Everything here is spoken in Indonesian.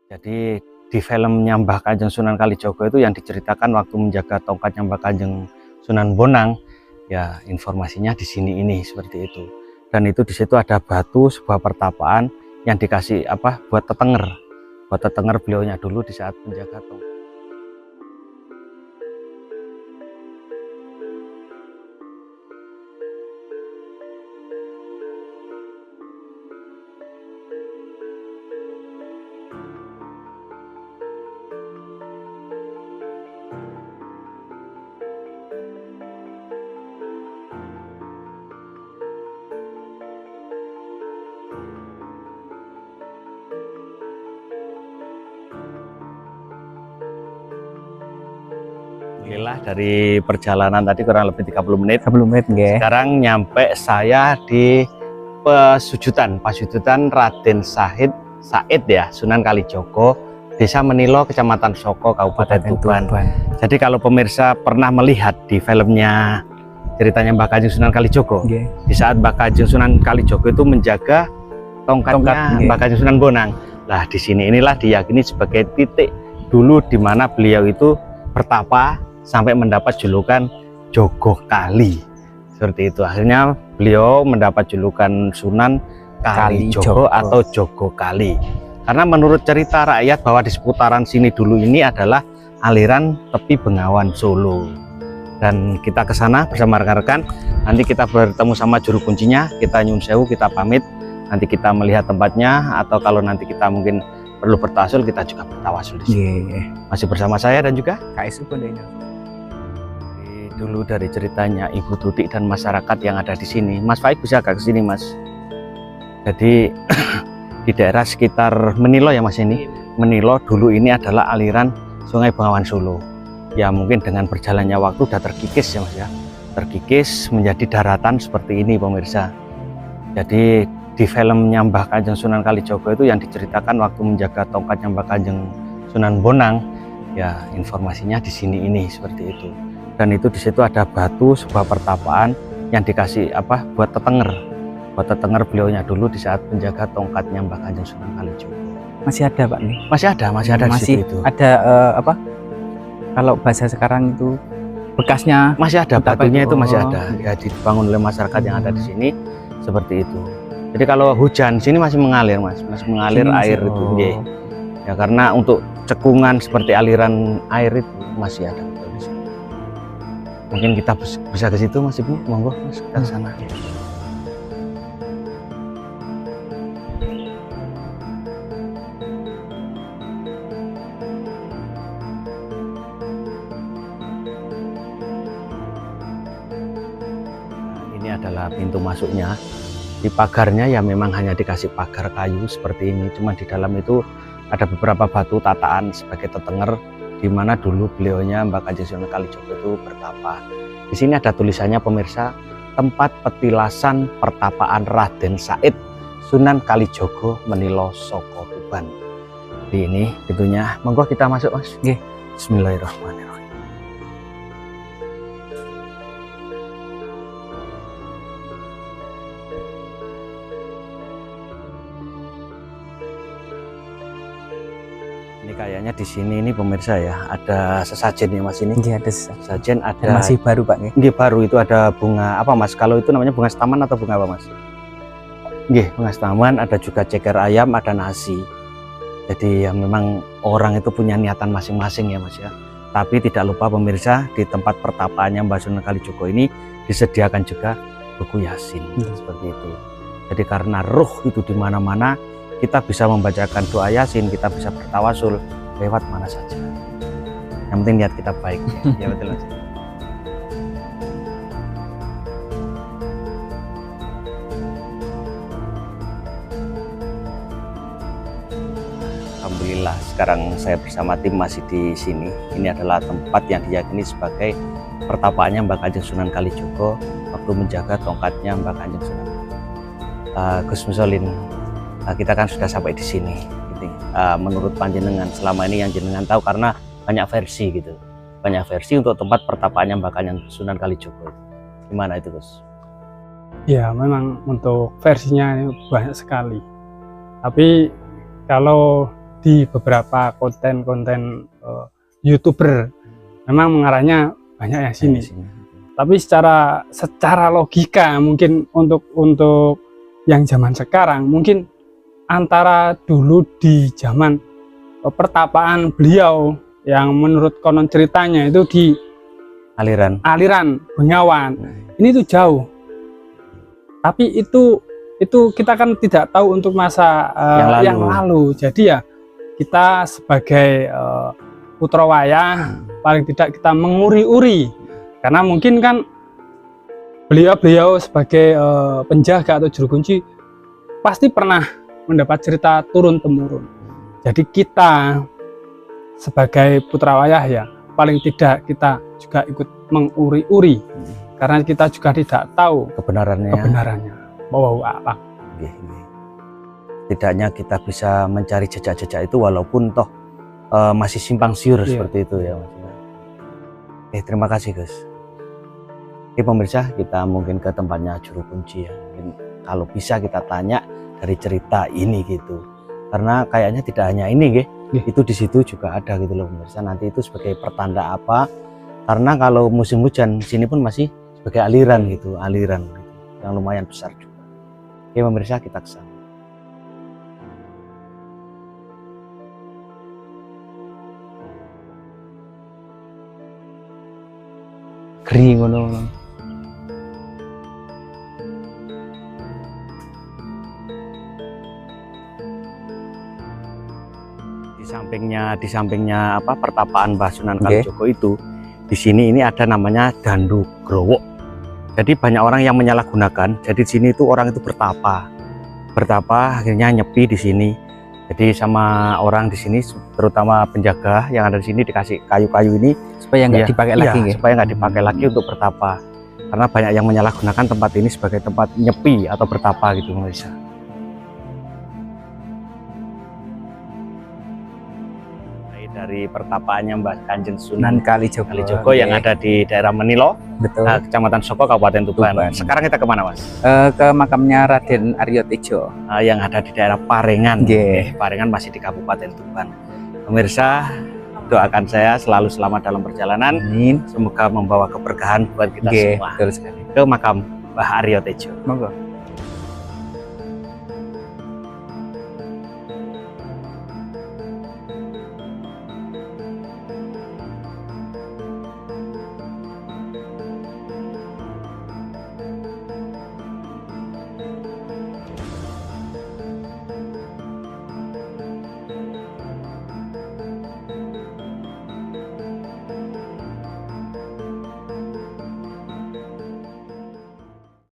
Jadi di filmnya Mbah Kanjeng Sunan Kalijogo itu yang diceritakan waktu menjaga tongkatnya Mbah Kanjeng Sunan Bonang, ya informasinya di sini ini seperti itu. Dan itu di situ ada batu sebuah pertapaan yang dikasih apa buat tetenger beliaunya dulu di saat menjaga tongkat. Alhamdulillah dari perjalanan tadi kurang lebih 30 menit. 30 menit nggih. Sekarang nyampe saya di pasujudan Raden Said ya, Sunan Kalijogo, Desa Menilo, Kecamatan Soko, Kabupaten Tuban. Jadi kalau pemirsa pernah melihat di filmnya ceritanya Mbah Kanjeng Sunan Kalijogo, di saat Mbah Kanjeng Sunan Kalijogo itu menjaga tongkatnya Mbah Kanjeng Sunan Bonang. Nah, di sini inilah diyakini sebagai titik dulu di mana beliau itu bertapa sampai mendapat julukan Jogokali. Seperti itu. Akhirnya beliau mendapat julukan Sunan Kalijogo atau Jogokali. Karena menurut cerita rakyat bahwa di seputaran sini dulu ini adalah aliran tepi Bengawan Solo. Dan kita ke sana bersama rekan-rekan. Nanti kita bertemu sama juru kuncinya, kita nyun sewu, kita pamit. Nanti kita melihat tempatnya, atau kalau nanti kita mungkin perlu bertawasul, kita juga bertawasul di sini. Masih bersama saya dan juga KSU Pondok. Dulu dari ceritanya Ibu Tuti dan masyarakat yang ada di sini. Mas Faik bisa agak ke sini, Mas. Jadi di daerah sekitar Menilo ya, Mas, ini. Menilo dulu ini adalah aliran Sungai Bengawan Solo. Ya mungkin dengan berjalannya waktu sudah terkikis ya, Mas ya. Terkikis menjadi daratan seperti ini, pemirsa. Jadi di filmnya Mbah Kanjeng Sunan Kalijogo itu yang diceritakan waktu menjaga tongkatnya Mbah Kanjeng Sunan Bonang, ya informasinya di sini ini seperti itu. Dan itu di situ ada batu sebuah pertapaan yang dikasih apa buat tetenger beliaunya dulu di saat menjaga tongkatnya Mbah Kanjeng Sunan Kalijogo. Masih ada, Pak nih? Masih ada di situ itu. Ada apa? Kalau bahasa sekarang itu bekasnya masih ada, batunya itu masih ada. Ya dibangun oleh masyarakat yang ada di sini seperti itu. Jadi kalau hujan sini masih mengalir, Mas, masih mengalir air itu. Ya karena untuk cekungan seperti aliran air itu masih ada. Mungkin kita bisa ke situ, Mas Ibu, monggo Mas, kita ke sana. Nah, ini adalah pintu masuknya. Di pagarnya ya memang hanya dikasih pagar kayu seperti ini, cuma di dalam itu ada beberapa batu tataan sebagai tetenger di mana dulu beliaunya Mbah Kanjeng Sunan Kalijogo itu bertapa. Di sini ada tulisannya, pemirsa, tempat petilasan pertapaan Raden Said Sunan Kalijogo Menilo Soko Tuban. Di ini pintunya, monggo kita masuk, Mas. Nggih. Bismillahirrahmanirrahim. Ini kayaknya di sini ini pemirsa ya, ada sesajen ya, Mas, ini. Iya, ada sesajen. Ada. Dan masih baru, Pak. Nggih, baru itu ada bunga apa, Mas? Kalau itu namanya bunga setaman atau bunga apa, Mas? Nggih, bunga setaman, ada juga ceker ayam, ada nasi. Jadi ya memang orang itu punya niatan masing-masing ya, Mas ya. Tapi tidak lupa pemirsa, di tempat pertapaannya Mbah Sunan Kalijogo ini disediakan juga buku Yasin seperti itu. Jadi karena ruh itu di mana-mana, kita bisa membacakan doa Yasin, kita bisa bertawasul lewat mana saja. Yang penting niat kita baik. Ya betul, Mas. Alhamdulillah sekarang saya bersama tim masih di sini. Ini adalah tempat yang diyakini sebagai pertapaannya Mbah Kanjeng Sunan Kalijogo waktu menjaga tongkatnya Mbah Kanjeng Sunan. Gus Musolin, kita kan sudah sampai di sini. Menurut panjenengan selama ini yang jenengan tahu, karena banyak versi gitu, banyak versi untuk tempat pertapaannya Mbah Kanjeng Sunan Kalijogo. Gimana itu, Gus? Ya memang untuk versinya ini banyak sekali. Tapi kalau di beberapa konten-konten YouTuber memang mengarahnya banyak yang sini. Tapi secara logika mungkin untuk yang zaman sekarang mungkin antara dulu di zaman pertapaan beliau yang menurut konon ceritanya itu di aliran Bengawan ini tuh jauh. Tapi itu kita kan tidak tahu untuk masa yang lalu. Jadi ya kita sebagai putra wayah paling tidak kita menguri-uri, karena mungkin kan beliau sebagai penjaga atau juru kunci pasti pernah mendapat cerita turun temurun. Jadi kita sebagai putra wayah ya paling tidak kita juga ikut menguri-uri, karena kita juga tidak tahu kebenarannya bahwa apa. Tidaknya kita bisa mencari jejak-jejak itu walaupun toh masih simpang siur seperti itu ya Mas. Terima kasih Gus. Pemirsa, kita mungkin ke tempatnya juru kunci ya. Mungkin kalau bisa kita tanya dari cerita ini gitu. Karena kayaknya tidak hanya ini itu di situ juga ada gitu loh pemirsa. Nanti itu sebagai pertanda apa? Karena kalau musim hujan sini pun masih sebagai aliran gitu yang lumayan besar juga. Pemirsa, kita ke sana. Kering ngono. Di sampingnya apa pertapaan Mbah Sunan Kalijogo itu, di sini ini ada namanya Dandu Growok. Jadi banyak orang yang menyalahgunakan. Jadi di sini itu orang itu bertapa akhirnya nyepi di sini. Jadi sama orang di sini, terutama penjaga yang ada di sini, dikasih kayu-kayu ini supaya nggak dipakai lagi, supaya nggak dipakai lagi untuk bertapa. Karena banyak yang menyalahgunakan tempat ini sebagai tempat nyepi atau bertapa gitu pemirsa. Dari pertapaannya Mbah Kanjeng Sunan Kalijogo yang ada di daerah Menilo, Kecamatan Soko, Kabupaten Tuban. Sekarang kita kemana Mas? Ke makamnya Raden Aryo Tejo yang ada di daerah Parengan. Parengan masih di Kabupaten Tuban. Pemirsa, doakan saya selalu selamat dalam perjalanan. Semoga membawa keberkahan buat kita semua. Ke makam Mbah Aryo Tejo. Monggo.